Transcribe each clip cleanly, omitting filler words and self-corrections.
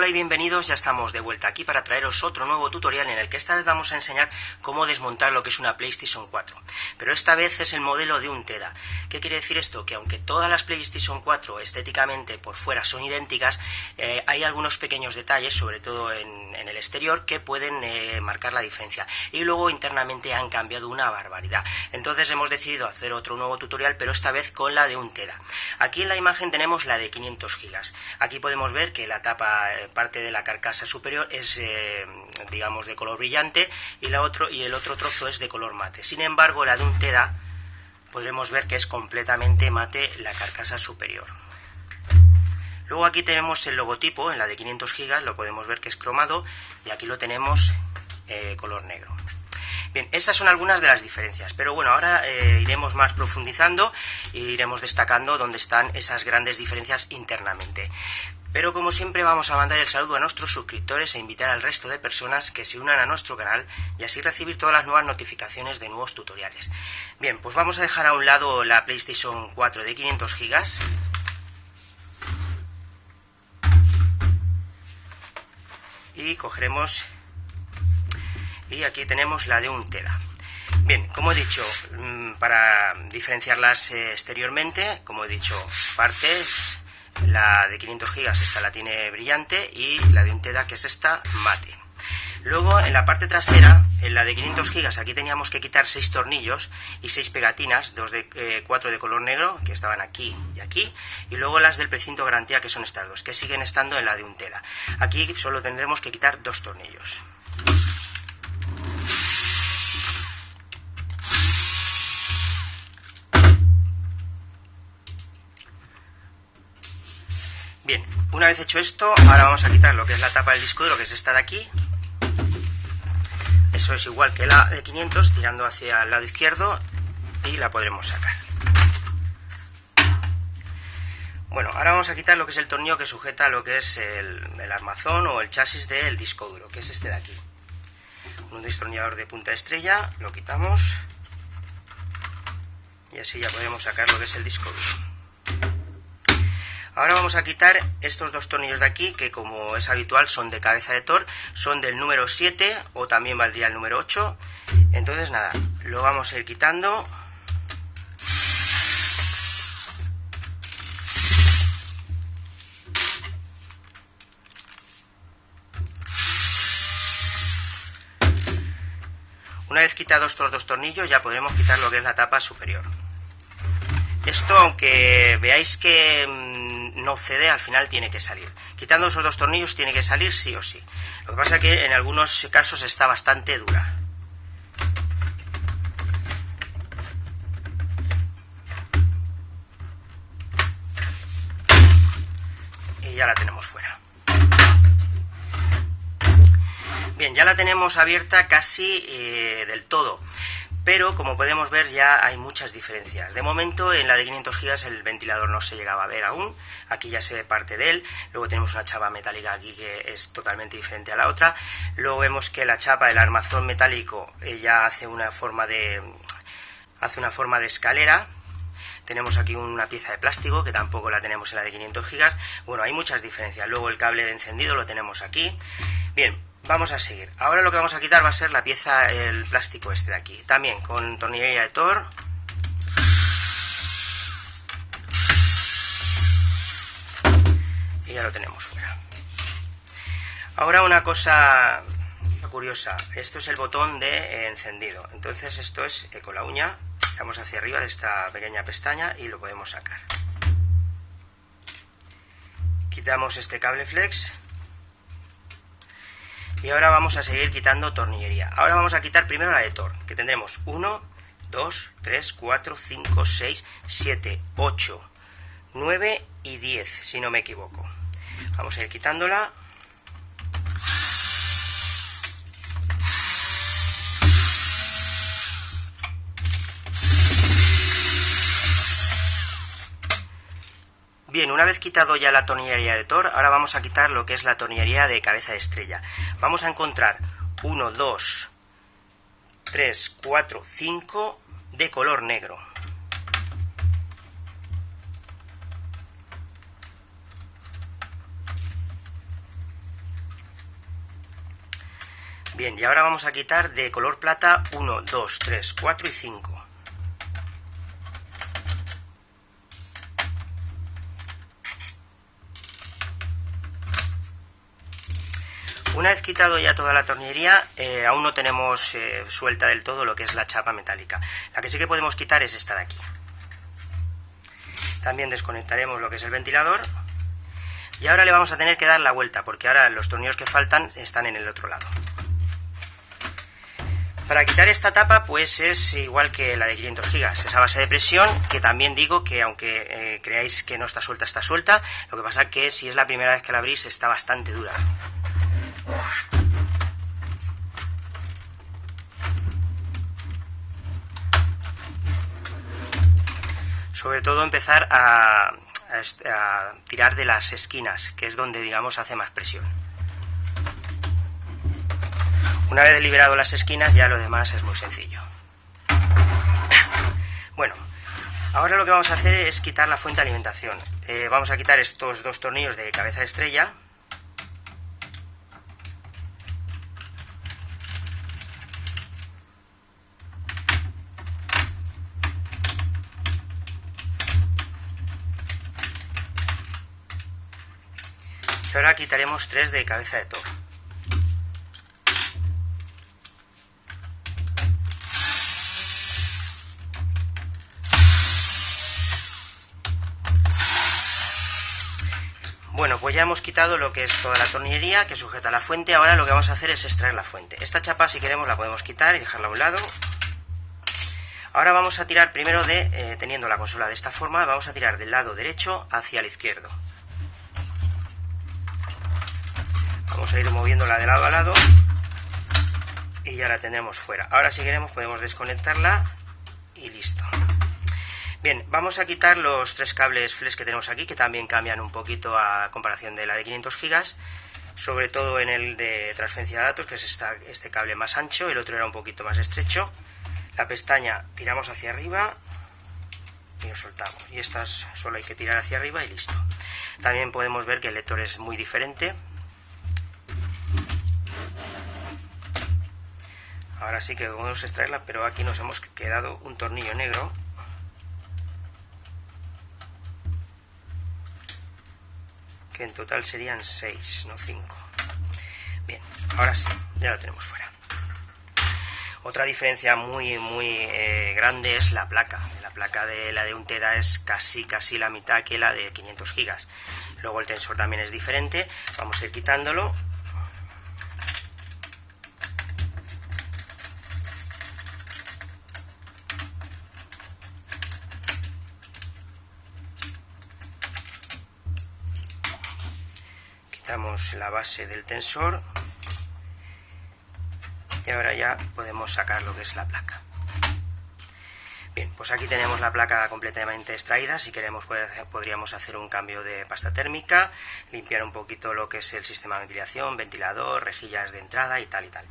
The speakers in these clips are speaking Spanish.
Hola y bienvenidos, ya estamos de vuelta aquí para traeros otro nuevo tutorial en el que esta vez vamos a enseñar cómo desmontar lo que es una PlayStation 4. Pero esta vez es el modelo de un TEDA. ¿Qué quiere decir esto? Que aunque todas las PlayStation 4 estéticamente por fuera son idénticas, hay algunos pequeños detalles, sobre todo en el exterior, que pueden marcar la diferencia. Y luego internamente han cambiado una barbaridad. Entonces hemos decidido hacer otro nuevo tutorial, pero esta vez con la de un TEDA. Aquí en la imagen tenemos la de 500 GB. Aquí podemos ver que la tapa, parte de la carcasa superior es digamos de color brillante y el otro trozo es de color mate. Sin embargo, la de un TEDA podremos ver que es completamente mate la carcasa superior. Luego aquí tenemos el logotipo en la de 500 GB, lo podemos ver que es cromado y aquí lo tenemos color negro. Bien, esas son algunas de las diferencias, pero bueno, ahora iremos más profundizando e iremos destacando dónde están esas grandes diferencias internamente. Pero como siempre vamos a mandar el saludo a nuestros suscriptores e invitar al resto de personas que se unan a nuestro canal y así recibir todas las nuevas notificaciones de nuevos tutoriales. Bien, pues vamos a dejar a un lado la PlayStation 4 de 500 GB. Y cogeremos... y aquí tenemos la de un TEDA. Bien, como he dicho, para diferenciarlas exteriormente, como he dicho, partes... La de 500 GB esta la tiene brillante y la de un TEDA, que es esta, mate. Luego en la parte trasera, en la de 500 GB, aquí teníamos que quitar 6 tornillos y 6 pegatinas, 4 de color negro, que estaban aquí y aquí, y luego las del precinto garantía, que son estas dos, que siguen estando en la de un TEDA. Aquí solo tendremos que quitar 2 tornillos. Bien, una vez hecho esto, ahora vamos a quitar lo que es la tapa del disco duro, que es esta de aquí. Eso es igual que la de 500, tirando hacia el lado izquierdo, y la podremos sacar. Bueno, ahora vamos a quitar lo que es el tornillo que sujeta lo que es el armazón o el chasis del disco duro, que es este de aquí. Un destornillador de punta estrella, lo quitamos, y así ya podemos sacar lo que es el disco duro. Ahora vamos a quitar estos 2 tornillos de aquí, que como es habitual son de cabeza de Thor, son del número 7 o también valdría el número 8. Entonces nada, lo vamos a ir quitando. Una vez quitados estos 2 tornillos ya podremos quitar lo que es la tapa superior. Esto, aunque veáis que no cede, al final tiene que salir. Quitando esos 2 tornillos tiene que salir sí o sí. Lo que pasa es que en algunos casos está bastante dura. Y ya la tenemos fuera. Bien, ya la tenemos abierta casi del todo. Pero como podemos ver ya hay muchas diferencias. De momento en la de 500 GB el ventilador no se llegaba a ver aún, aquí ya se ve parte de él. Luego tenemos una chapa metálica aquí que es totalmente diferente a la otra. Luego vemos que la chapa del armazón metálico ya hace una forma de escalera. Tenemos aquí una pieza de plástico que tampoco la tenemos en la de 500 GB. Bueno, hay muchas diferencias. Luego el cable de encendido lo tenemos aquí. Bien, vamos a seguir. Ahora lo que vamos a quitar va a ser la pieza, el plástico este de aquí. También con tornillería de Thor. Y ya lo tenemos fuera. Ahora una cosa curiosa. Esto es el botón de encendido. Entonces esto es con la uña. Vamos hacia arriba de esta pequeña pestaña y lo podemos sacar. Quitamos este cable flex. Y ahora vamos a seguir quitando tornillería. Ahora vamos a quitar primero la de Thor, que tendremos 1, 2, 3, 4, 5, 6, 7, 8, 9 y 10, si no me equivoco. Vamos a ir quitándola. Bien, una vez quitado ya la tornillería de Thor, ahora vamos a quitar lo que es la tornillería de cabeza de estrella. Vamos a encontrar 1, 2, 3, 4, 5 de color negro. Bien, y ahora vamos a quitar de color plata 1, 2, 3, 4 y 5. Una vez quitado ya toda la tornillería, aún no tenemos suelta del todo lo que es la chapa metálica. La que sí que podemos quitar es esta de aquí. También desconectaremos lo que es el ventilador. Y ahora le vamos a tener que dar la vuelta, porque ahora los tornillos que faltan están en el otro lado. Para quitar esta tapa, pues es igual que la de 500 gigas, esa base de presión, que también digo que aunque creáis que no está suelta, lo que pasa es que si es la primera vez que la abrís está bastante dura. Sobre todo empezar a tirar de las esquinas, que es donde, digamos, hace más presión. Una vez liberado las esquinas, ya lo demás es muy sencillo. Bueno, ahora lo que vamos a hacer es quitar la fuente de alimentación. Vamos a quitar estos dos tornillos de cabeza de estrella. Y ahora quitaremos 3 de cabeza de toro. Bueno, pues ya hemos quitado lo que es toda la tornillería que sujeta la fuente. Ahora lo que vamos a hacer es extraer la fuente. Esta chapa, si queremos, la podemos quitar y dejarla a un lado. Ahora vamos a tirar primero teniendo la consola de esta forma, vamos a tirar del lado derecho hacia el izquierdo. Vamos a ir moviéndola de lado a lado y ya la tendremos fuera. Ahora, si queremos, podemos desconectarla y listo. Bien, vamos a quitar los 3 cables flex que tenemos aquí, que también cambian un poquito a comparación de la de 500 gigas, sobre todo en el de transferencia de datos, que es este cable más ancho, el otro era un poquito más estrecho. La pestaña tiramos hacia arriba y lo soltamos, y estas solo hay que tirar hacia arriba y listo. También podemos ver que el lector es muy diferente. Ahora sí que podemos extraerla, pero aquí nos hemos quedado un tornillo negro. Que en total serían 6, no 5. Bien, ahora sí, ya lo tenemos fuera. Otra diferencia muy grande es la placa. La placa de la de 1 tera es casi la mitad que la de 500 gigas. Luego el tensor también es diferente. Vamos a ir quitándolo. Quitamos la base del tensor y ahora ya podemos sacar lo que es la placa. Bien, pues aquí tenemos la placa completamente extraída. Si queremos podríamos hacer un cambio de pasta térmica, limpiar un poquito lo que es el sistema de ventilación, ventilador, rejillas de entrada y tal y tal.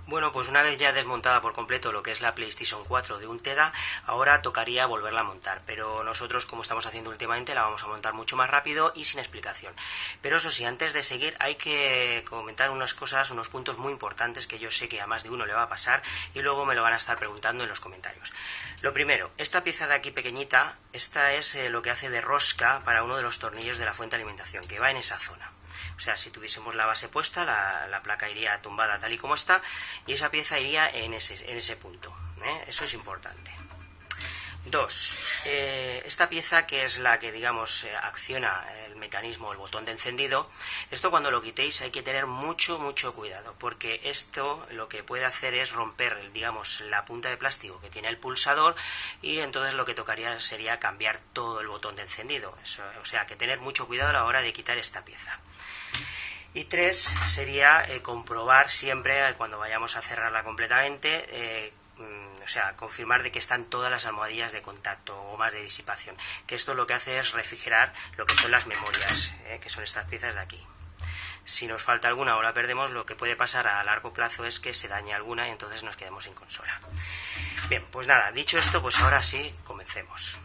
Bueno, pues una vez ya desmontada por completo lo que es la PlayStation 4 de 1 tera, ahora tocaría volverla a montar, pero nosotros, como estamos haciendo últimamente, la vamos a montar mucho más rápido y sin explicación. Pero eso sí, antes de seguir hay que comentar unas cosas, unos puntos muy importantes que yo sé que a más de uno le va a pasar y luego me lo van a estar preguntando en los comentarios. Lo primero, esta pieza de aquí pequeñita, esta es lo que hace de rosca para uno de los tornillos de la fuente de alimentación, que va en esa zona. O sea, si tuviésemos la base puesta, la placa iría tumbada tal y como está, y esa pieza iría en ese punto, Eso es importante. 2. Esta pieza, que es la que, digamos, acciona el mecanismo, el botón de encendido, esto cuando lo quitéis hay que tener mucho cuidado, porque esto lo que puede hacer es romper, digamos, la punta de plástico que tiene el pulsador, y entonces lo que tocaría sería cambiar todo el botón de encendido. O sea, que tener mucho cuidado a la hora de quitar esta pieza. Y 3 sería comprobar siempre, cuando vayamos a cerrarla completamente, o sea, confirmar de que están todas las almohadillas de contacto o más de disipación, que esto lo que hace es refrigerar lo que son las memorias, que son estas piezas de aquí. Si nos falta alguna o la perdemos, lo que puede pasar a largo plazo es que se dañe alguna y entonces nos quedemos sin consola. Bien, pues nada, dicho esto, pues ahora sí, comencemos.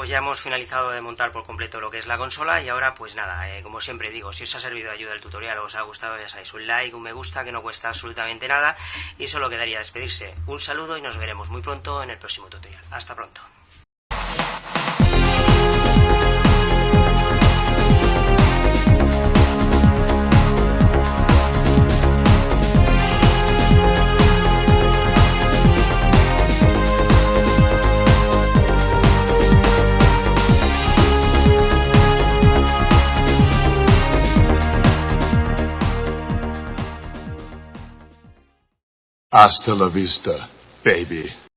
pues ya hemos finalizado de montar por completo lo que es la consola y ahora pues nada, como siempre digo, si os ha servido de ayuda el tutorial o os ha gustado, ya sabéis, un like, un me gusta, que no cuesta absolutamente nada, y solo quedaría despedirse. Un saludo y nos veremos muy pronto en el próximo tutorial. Hasta pronto. Hasta la vista, baby.